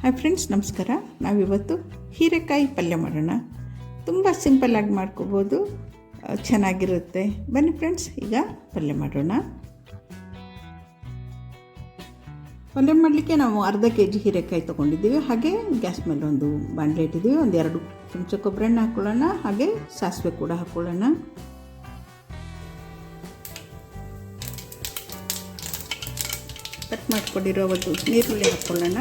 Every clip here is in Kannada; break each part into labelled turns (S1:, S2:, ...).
S1: ಹಾಯ್ ಫ್ರೆಂಡ್ಸ್, ನಮಸ್ಕಾರ. ನಾವಿವತ್ತು ಹೀರೆಕಾಯಿ ಪಲ್ಯ ಮಾಡೋಣ. ತುಂಬ ಸಿಂಪಲ್ಲಾಗಿ ಮಾಡ್ಕೋಬೋದು, ಚೆನ್ನಾಗಿರುತ್ತೆ. ಬನ್ನಿ ಫ್ರೆಂಡ್ಸ್, ಈಗ ಪಲ್ಯ ಮಾಡೋಣ. ಪಲ್ಯ ಮಾಡಲಿಕ್ಕೆ ನಾವು ಅರ್ಧ kg ಹೀರೆಕಾಯಿ ತೊಗೊಂಡಿದ್ದೀವಿ. ಹಾಗೆ ಗ್ಯಾಸ್ ಮೇಲೆ ಒಂದು ಬಾಣಲೆ ಇಟ್ಟಿದ್ದೀವಿ. ಒಂದು 2 ಚಮಚ ಕೊಬ್ಬರಿ ಎಣ್ಣೆ ಹಾಕ್ಕೊಳ್ಳೋಣ. ಹಾಗೆ ಸಾಸಿವೆ ಕೂಡ ಹಾಕ್ಕೊಳ್ಳೋಣ. ಕಟ್ ಮಾಡಿಕೊಂಡಿರೋ ಒಂದು ನೀರುಳ್ಳಿ ಹಾಕ್ಕೊಳ್ಳೋಣ.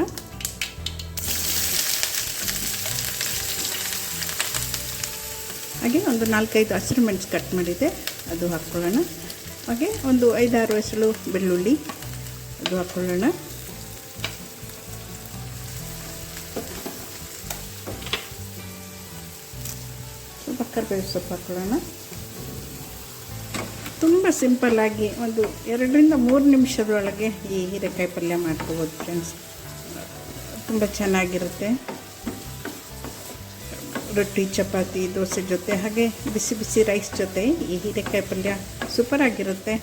S1: ಹಾಗೆ ಒಂದು 4-5 ಹಸಿರು ಮೆಣಸು ಕಟ್ ಮಾಡಿದೆ, ಅದು ಹಾಕ್ಕೊಳ್ಳೋಣ. ಹಾಗೆ ಒಂದು 5-6 ಎಸಳು ಬೆಳ್ಳುಳ್ಳಿ, ಅದು ಹಾಕ್ಕೊಳ್ಳೋಣ. ಸ್ವಲ್ಪ ಕರಿಬೇವು ಸೊಪ್ಪು ಹಾಕ್ಕೊಳ್ಳೋಣ. ತುಂಬ ಸಿಂಪಲ್ಲಾಗಿ ಒಂದು 2-3 ನಿಮಿಷದೊಳಗೆ ಈ ಹೀರೆಕಾಯಿ ಪಲ್ಯ ಮಾಡ್ಕೋಬೋದು ಫ್ರೆಂಡ್ಸ್. ತುಂಬ ಚೆನ್ನಾಗಿರುತ್ತೆ. ರೊಟ್ಟಿ, ಚಪಾತಿ, ದೋಸೆ ಜೊತೆ, ಹಾಗೆ ಬಿಸಿ ಬಿಸಿ ರೈಸ್ ಜೊತೆ ಈ ಹೀರೆಕಾಯಿ ಪಲ್ಯ ಸೂಪರಾಗಿರುತ್ತೆ.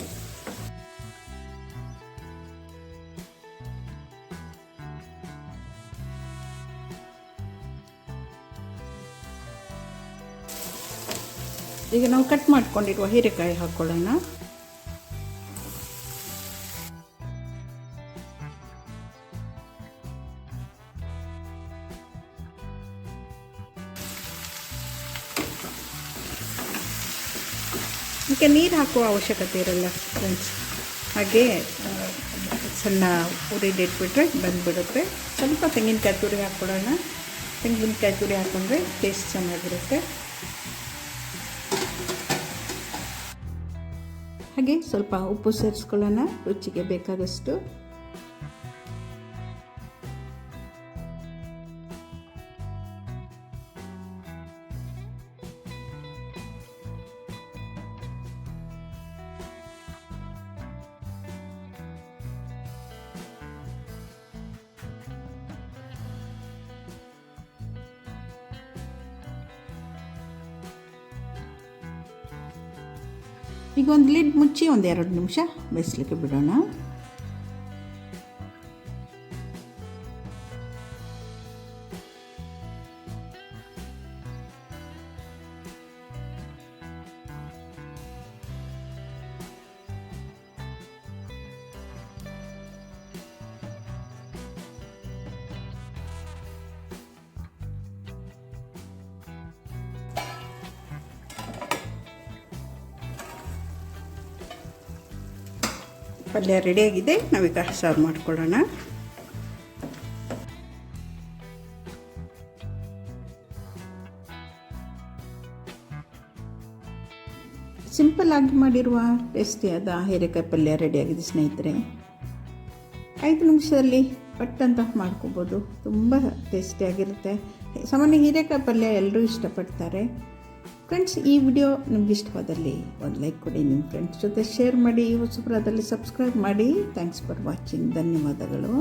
S1: ಈಗ ನಾವು ಕಟ್ ಮಾಡ್ಕೊಂಡಿರುವ ಹೀರೆಕಾಯಿ ಹಾಕ್ಕೊಳ್ಳೋಣ. ಈಗ ನೀರು ಹಾಕುವ ಅವಶ್ಯಕತೆ ಇರಲ್ಲ ಫ್ರೆಂಡ್ಸ್. ಹಾಗೆ ಸಣ್ಣ ಉರಿಲಿ ಇಟ್ಬಿಟ್ರೆ ಬಂದುಬಿಡುತ್ತೆ. ಸ್ವಲ್ಪ ತೆಂಗಿನಕಾಯಿ ತುರಿ ಹಾಕ್ಕೊಳ್ಳೋಣ. ತೆಂಗಿನಕಾಯಿ ತುರಿ ಹಾಕೊಂಡ್ರೆ ಟೇಸ್ಟ್ ಚೆನ್ನಾಗಿರುತ್ತೆ. ಹಾಗೆ ಸ್ವಲ್ಪ ಉಪ್ಪು ಸೇರಿಸ್ಕೊಳ್ಳೋಣ, ರುಚಿಗೆ ಬೇಕಾದಷ್ಟು. ಈಗ ಒಂದು ಲಿಡ್ ಮುಚ್ಚಿ 1-2 ನಿಮಿಷ ಬೇಯಿಸ್ಲಿಕ್ಕೆ ಬಿಡೋಣ. ಪಲ್ಯ ರೆಡಿಯಾಗಿದೆ. ನಾವೀಗ ಸರ್ವ್ ಮಾಡ್ಕೊಳ್ಳೋಣ. ಸಿಂಪಲ್ಲಾಗಿ ಮಾಡಿರುವ ಟೇಸ್ಟಿಯಾದ ಹೀರೆಕಾಯಿ ಪಲ್ಯ ರೆಡಿಯಾಗಿದೆ ಸ್ನೇಹಿತರೆ. 5 ನಿಮಿಷದಲ್ಲಿ ಪಟ್ ಅಂತ ಮಾಡ್ಕೋಬೋದು. ತುಂಬ ಟೇಸ್ಟಿಯಾಗಿರುತ್ತೆ. ಸಾಮಾನ್ಯ ಹೀರೆಕಾಯಿ ಪಲ್ಯ ಎಲ್ಲರೂ ಇಷ್ಟಪಡ್ತಾರೆ. ಫ್ರೆಂಡ್ಸ್, ಈ ವಿಡಿಯೋ ನಿಮ್ಗೆ ಇಷ್ಟವಾದಲ್ಲಿ ಒಂದು ಲೈಕ್ ಕೊಡಿ, ನಿಮ್ಮ ಫ್ರೆಂಡ್ಸ್ ಜೊತೆ ಶೇರ್ ಮಾಡಿ, ಹೊಸಬರಾದಲ್ಲಿ ಸಬ್ಸ್ಕ್ರೈಬ್ ಮಾಡಿ. Thanks for watching. ಧನ್ಯವಾದಗಳು.